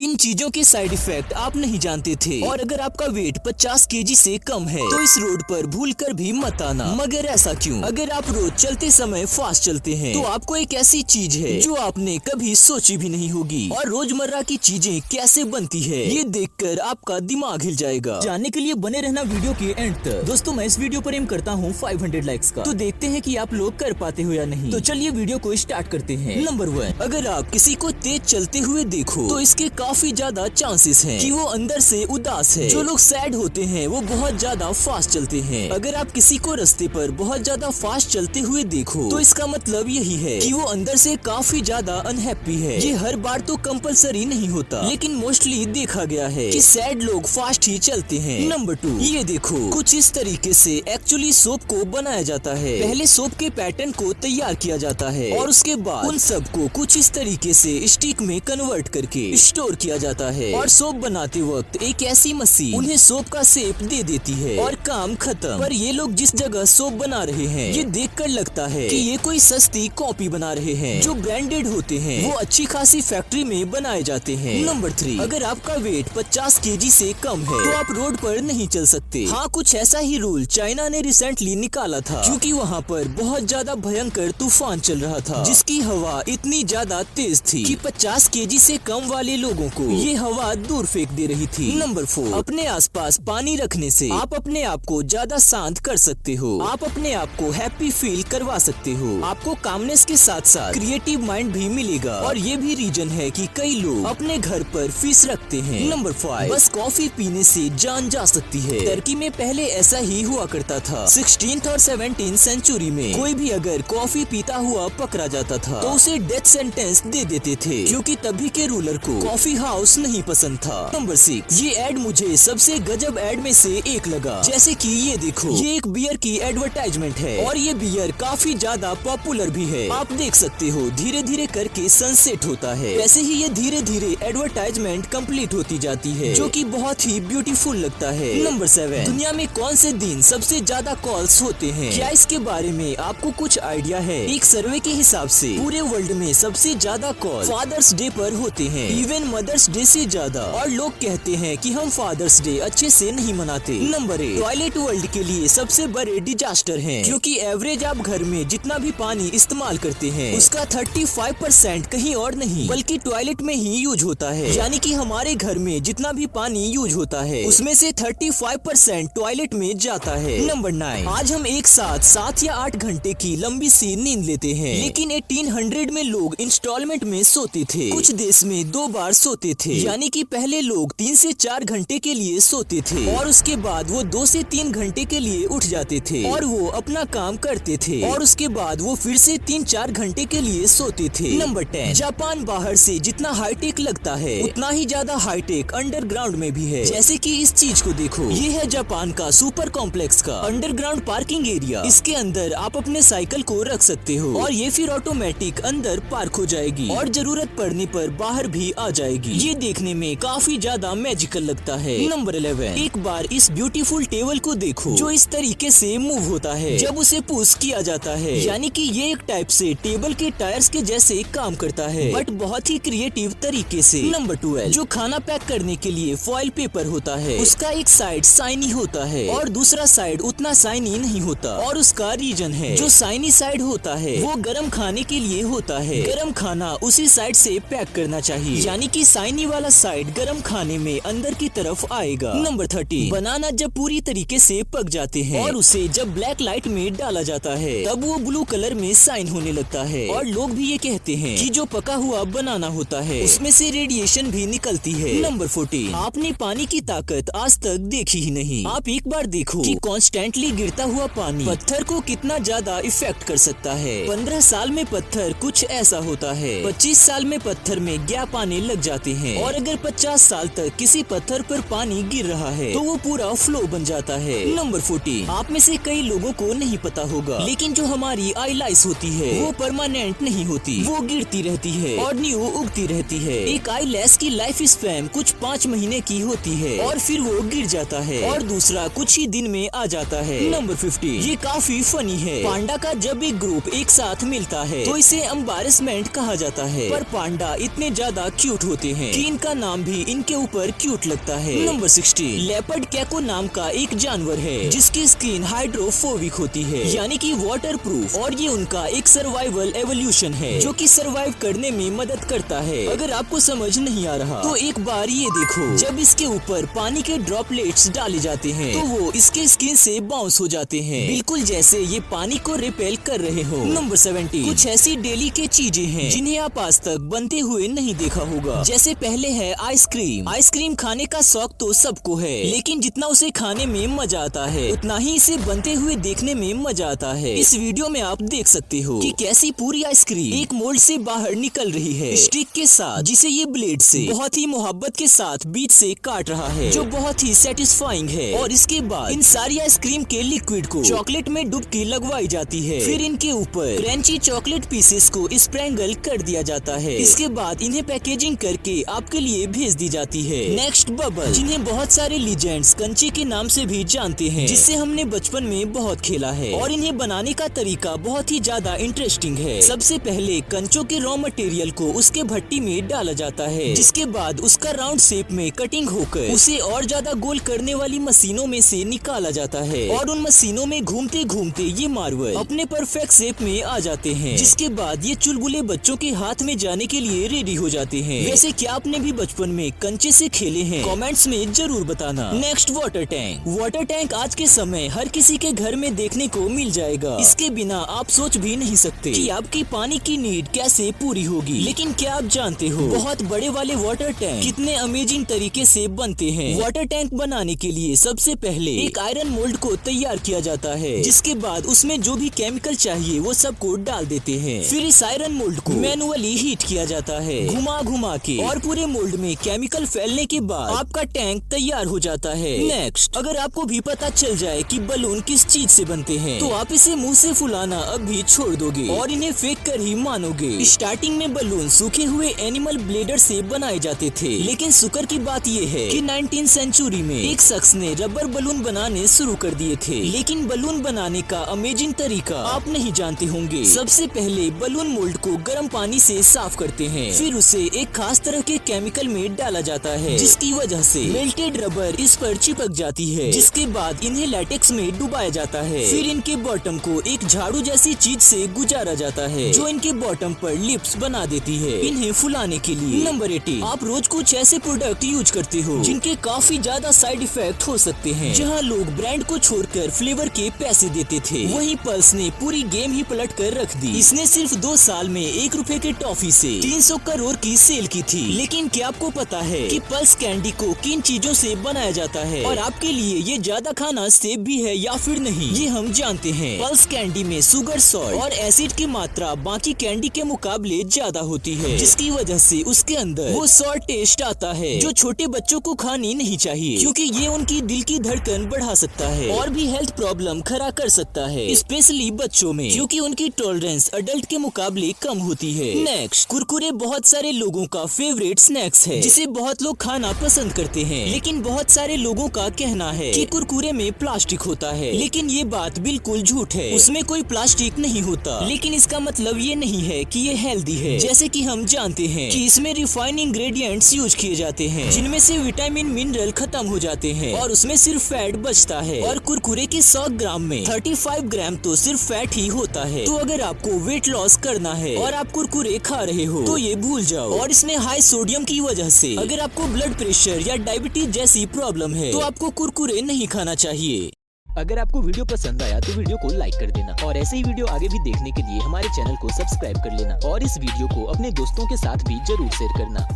इन चीजों के side effect आप नहीं जानते थे और अगर आपका वेट 50 केजी से कम है तो इस रोड पर भूलकर भी मत आना। मगर ऐसा क्यों? अगर आप रोज चलते समय फास्ट चलते हैं तो आपको एक ऐसी चीज है जो आपने कभी सोची भी नहीं होगी। और रोजमर्रा की चीजें कैसे बनती है ये देखकर आपका दिमाग हिल जाएगा। जानने के लिए बने रहना वीडियो के एंड तक। दोस्तों मैं इस वीडियो पर एम करता हूँ 500 लाइक्स का, तो देखते हैं कि आप लोग कर पाते हो या नहीं। तो चलिए वीडियो को स्टार्ट करते हैं। नंबर 1, अगर आप किसी को तेज चलते हुए देखो तो इसके काफी ज्यादा चांसेस हैं कि वो अंदर से उदास है। जो लोग सैड होते हैं वो बहुत ज्यादा फास्ट चलते हैं। अगर आप किसी को रास्ते पर बहुत ज्यादा फास्ट चलते हुए देखो तो इसका मतलब यही है कि वो अंदर से काफी ज्यादा अनहैप्पी है। ये हर बार तो कंपलसरी नहीं होता, लेकिन मोस्टली देखा गया है कि सैड लोग फास्ट ही चलते हैं। नंबर 2, ये देखो कुछ इस तरीके से एक्चुअली सोप को बनाया जाता है। पहले सोप के पैटर्न को तैयार किया जाता है और उसके बाद उन सब को कुछ इस तरीके से स्टिक में कन्वर्ट करके स्टोर किया जाता है और सोप बनाते वक्त एक ऐसी मशीन उन्हें सोप का शेप दे देती है और काम खत्म। पर ये लोग जिस जगह सोप बना रहे हैं ये देखकर लगता है कि ये कोई सस्ती कॉपी बना रहे हैं। जो ब्रांडेड होते हैं वो अच्छी खासी फैक्ट्री में बनाए जाते हैं। नंबर 3, अगर आपका वेट 50 केजी से कम है तो आप रोड पर नहीं चल सकते। हाँ, कुछ ऐसा ही रूल चाइना ने रिसेंटली निकाला था क्योंकि वहाँ पर बहुत ज्यादा भयंकर तूफान चल रहा था जिसकी हवा इतनी ज्यादा तेज थी कि 50 केजी से कम वाले लोगों को ये हवा दूर फेंक दे रही थी। नंबर 4, अपने आसपास पानी रखने से आप अपने आप को ज्यादा शांत कर सकते हो। आप अपने आप को हैप्पी फील करवा सकते हो। आपको कामनेस के साथ साथ क्रिएटिव माइंड भी मिलेगा और ये भी रीजन है कि कई लोग अपने घर पर फिश रखते हैं। नंबर 5, बस कॉफी पीने से जान जा सकती है। टर्की में पहले ऐसा ही हुआ करता था। 16th और 17th सेंचुरी में कोई भी अगर कॉफी पीता हुआ पकड़ा जाता था तो उसे डेथ सेंटेंस दे देते थे क्योंकि तभी के रूलर को कॉफी हाउस नहीं पसंद था। नंबर 6, ये एड मुझे सबसे गजब एड में से एक लगा। जैसे कि ये देखो, ये एक बियर की एडवर्टाइजमेंट है और ये बियर काफी ज्यादा पॉपुलर भी है। आप देख सकते हो धीरे धीरे करके सनसेट होता है, वैसे ही ये धीरे धीरे एडवर्टाइजमेंट कंप्लीट होती जाती है जो कि बहुत ही ब्यूटीफुल लगता है। नंबर 7, दुनिया में कौन से दिन सबसे ज्यादा कॉल्स होते हैं? क्या इसके बारे में आपको कुछ आइडिया है? एक सर्वे के हिसाब से पूरे वर्ल्ड में सबसे ज्यादा कॉल फादर्स डे पर होते हैं, इवन मदर्स डे से ज्यादा। और लोग कहते हैं कि हम फादर्स डे अच्छे से नहीं मनाते। नंबर 8, टॉयलेट वर्ल्ड के लिए सबसे बड़े डिजास्टर हैं क्योंकि एवरेज आप घर में जितना भी पानी इस्तेमाल करते हैं उसका 35% कहीं और नहीं बल्कि टॉयलेट में ही यूज होता है। यानी कि हमारे घर में जितना भी पानी यूज होता है उसमें से 35% टॉयलेट में जाता है। नंबर 9, आज हम एक साथ 7 या 8 घंटे की लंबी सी नींद लेते हैं, लेकिन 1800 में लोग इंस्टॉलमेंट में सोते थे। कुछ देश में 2 बार सोते थे, यानी कि पहले लोग 3 से 4 घंटे के लिए सोते थे और उसके बाद वो 2 से 3 घंटे के लिए उठ जाते थे और वो अपना काम करते थे और उसके बाद वो फिर से 3-4 घंटे के लिए सोते थे। नंबर 10, जापान बाहर से जितना हाईटेक लगता है उतना ही ज्यादा हाईटेक अंडरग्राउंड में भी है। जैसे कि इस चीज को देखो, ये है जापान का सुपर कॉम्प्लेक्स का अंडरग्राउंड पार्किंग एरिया। इसके अंदर आप अपने साइकिल को रख सकते हो और ये फिर ऑटोमेटिक अंदर पार्क हो जाएगी और जरूरत पड़ने पर बाहर भी आ जाएगी। ये देखने में काफी ज्यादा मैजिकल लगता है। नंबर 11, एक बार इस ब्यूटीफुल टेबल को देखो जो इस तरीके से मूव होता है जब उसे पुश किया जाता है, यानी कि ये एक टाइप से टेबल के टायर्स के जैसे काम करता है बट बहुत ही क्रिएटिव तरीके से। नंबर 12, जो खाना पैक करने के लिए फॉइल पेपर होता है उसका एक साइड शाइनी होता है और दूसरा साइड उतना शाइनी नहीं होता और उसका रीजन है जो शाइनी साइड होता है वो गरम खाने के लिए होता है। गरम खाना उसी साइड से पैक करना चाहिए, यानी कि शाइनी वाला साइड गरम खाने में अंदर की तरफ आएगा। नंबर 13, बनाना जब पूरी तरीके से पक जाते हैं और उसे जब ब्लैक लाइट में डाला जाता है तब वो ब्लू कलर में शाइन होने लगता है और लोग भी ये कहते हैं कि जो पका हुआ बनाना होता है उसमें से रेडिएशन भी निकलती है। नंबर 14, आपने पानी की ताकत आज तक देखी ही नहीं। आप एक बार देखो कि कॉन्स्टेंटली गिरता हुआ पानी पत्थर को कितना ज्यादा इफेक्ट कर सकता है। 15 साल में पत्थर कुछ ऐसा होता है, 25 साल में पत्थर में गैप आने लग जाते हैं और अगर 50 साल तक किसी पत्थर पर पानी गिर रहा है तो वो पूरा फ्लो बन जाता है। नंबर 14, आप में से कई लोगों को नहीं पता होगा लेकिन जो हमारी आई लाइस होती है वो परमानेंट नहीं होती, वो गिरती रहती है और न्यू उगती रहती है। एक आई लैश की लाइफ स्पैन कुछ 5 महीने की होती है और फिर वो गिर जाता है और दूसरा कुछ ही दिन में आ जाता है। नंबर 50, ये काफी फनी है। पांडा का जब एक ग्रुप एक साथ मिलता है तो इसे एम्बैरेसमेंट कहा जाता है, पर पांडा इतने ज्यादा क्यूट होते सकते हैं कि इनका नाम भी इनके ऊपर क्यूट लगता है। नंबर 16 लेपर्ड कैको नाम का एक जानवर है जिसकी स्किन हाइड्रोफोबिक होती है, यानी कि वाटर प्रूफ, और ये उनका एक सर्वाइवल एवोल्यूशन है जो कि सर्वाइव करने में मदद करता है। अगर आपको समझ नहीं आ रहा तो एक बार ये देखो, जब इसके ऊपर पानी के ड्रॉपलेट्स डाले जाते हैं तो वो इसके स्किन से बाउंस हो जाते हैं, बिल्कुल जैसे ये पानी को रिपेल कर रहे हो। नंबर 17 कुछ ऐसी डेली के चीजें हैं जिन्हें आप आज तक बनते हुए नहीं देखा होगा। जैसे पहले है आइसक्रीम। आइसक्रीम खाने का शौक तो सबको है, लेकिन जितना उसे खाने में मजा आता है उतना ही इसे बनते हुए देखने में मजा आता है। इस वीडियो में आप देख सकते हो कि कैसी पूरी आइसक्रीम एक मोल्ड से बाहर निकल रही है स्टिक के साथ, जिसे ये ब्लेड से बहुत ही मोहब्बत के साथ बीच से काट रहा है, जो बहुत ही सेटिस्फाइंग है। और इसके बाद इन सारी आइसक्रीम के लिक्विड को चॉकलेट में डुबकी लगवाई जाती है, फिर इनके ऊपर क्रंची चॉकलेट पीसेस को स्प्रेंगल कर दिया जाता है। इसके बाद इन्हें पैकेजिंग करके आपके लिए भेज दी जाती है। नेक्स्ट बबल, जिन्हें बहुत सारे लीजेंड्स कंचे के नाम से भी जानते हैं, जिससे हमने बचपन में बहुत खेला है, और इन्हें बनाने का तरीका बहुत ही ज्यादा इंटरेस्टिंग है। सबसे पहले कंचों के रॉ मटेरियल को उसके भट्टी में डाला जाता है, जिसके बाद उसका राउंड शेप में कटिंग होकर उसे और ज्यादा गोल करने वाली मशीनों में से निकाला जाता है, और उन मशीनों में घूमते घूमते ये मार्बल अपने परफेक्ट शेप में आ जाते हैं, जिसके बाद ये चुलबुले बच्चों के हाथ में जाने के लिए रेडी हो जाते हैं। वैसे क्या आपने भी बचपन में कंचे से खेले हैं? कमेंट्स में जरूर बताना। Next water tank. Water tank आज के समय हर किसी के घर में देखने को मिल जाएगा। इसके बिना आप सोच भी नहीं सकते कि आपकी पानी की नीड कैसे पूरी होगी। लेकिन क्या आप जानते हो बहुत बड़े वाले वाटर टैंक कितने अमेजिंग तरीके से बनते हैं? वाटर टैंक बनाने के लिए सबसे पहले एक आयरन मोल्ड को तैयार किया जाता है, जिसके बाद उसमें जो भी केमिकल चाहिए वो सब को डाल देते हैं। फिर इस आयरन मोल्ड को मैनुअली हीट किया जाता है घुमा घुमा के, और पूरे मोल्ड में केमिकल फैलने के बाद आपका टैंक तैयार हो जाता है। नेक्स्ट, अगर आपको भी पता चल जाए कि बलून किस चीज से बनते हैं तो आप इसे मुंह से फुलाना अब भी छोड़ दोगे और इन्हें फेंक कर ही मानोगे। स्टार्टिंग में बलून सूखे हुए एनिमल ब्लेडर से बनाए जाते थे, लेकिन शुक्र की बात ये है कि 19th सेंचुरी में एक शख्स ने रबर बलून बनाने शुरू कर दिए थे। लेकिन बलून बनाने का अमेजिंग तरीका आप नहीं जानते होंगे। सबसे पहले बलून मोल्ड को गर्म पानी से साफ करते हैं, फिर उसे एक खास तरह के केमिकल में डाला जाता है, जिसकी वजह से मेल्टेड रबर इस पर चिपक जाती है, जिसके बाद इन्हें लैटेक्स में डुबाया जाता है। फिर इनके बॉटम को एक झाड़ू जैसी चीज से गुजारा जाता है, जो इनके बॉटम पर लिप्स बना देती है इन्हें फुलाने के लिए। नंबर 18, आप रोज कुछ ऐसे प्रोडक्ट यूज करते हो जिनके काफी ज्यादा साइड इफेक्ट हो सकते हैं। जहाँ लोग ब्रांड को छोड़कर फ्लेवर के पैसे देते थे, वहीं पल्स ने पूरी गेम ही पलट कर रख दी। इसने सिर्फ 2 साल में 1 रुपए के टॉफी से 300 करोड़ की सेल की थी। लेकिन क्या आपको पता है कि पल्स कैंडी को किन चीजों से बनाया जाता है, और आपके लिए ये ज्यादा खाना सेफ भी है या फिर नहीं, ये हम जानते हैं। पल्स कैंडी में शुगर, सॉल्ट और एसिड की मात्रा बाकी कैंडी के मुकाबले ज्यादा होती है, जिसकी वजह से उसके अंदर वो सॉल्ट टेस्ट आता है जो छोटे बच्चों को खानी नहीं चाहिए, क्योंकि ये उनकी दिल की धड़कन बढ़ा सकता है और भी हेल्थ प्रॉब्लम खड़ा कर सकता है, स्पेशली बच्चों में, क्योंकि उनकी टॉलरेंस अडल्ट के मुकाबले कम होती है। नेक्स्ट, कुरकुरे बहुत सारे लोगों का फेवरेट स्नैक्स है, जिसे बहुत लोग खाना पसंद करते हैं। लेकिन बहुत सारे लोगों का कहना है कि कुरकुरे में प्लास्टिक होता है, लेकिन ये बात बिल्कुल झूठ है। उसमें कोई प्लास्टिक नहीं होता, लेकिन इसका मतलब ये नहीं है कि ये हेल्दी है। जैसे कि हम जानते हैं कि इसमें रिफाइंड इंग्रेडिएंट्स यूज किए जाते हैं, जिनमें से विटामिन मिनरल खत्म हो जाते हैं और उसमें सिर्फ फैट बचता है। और कुरकुरे के 100 ग्राम में 35 ग्राम तो सिर्फ फैट ही होता है। तो अगर आपको वेट लॉस करना है और आप कुरकुरे खा रहे हो तो ये भूल जाओ। और इसमें हाई सोडियम की वजह से अगर आपको ब्लड प्रेशर या डायबिटीज जैसी प्रॉब्लम है तो आपको कुरकुरे नहीं खाना चाहिए। अगर आपको वीडियो पसंद आया तो वीडियो को लाइक कर देना, और ऐसे ही वीडियो आगे भी देखने के लिए हमारे चैनल को सब्सक्राइब कर लेना, और इस वीडियो को अपने दोस्तों के साथ भी जरूर शेयर करना।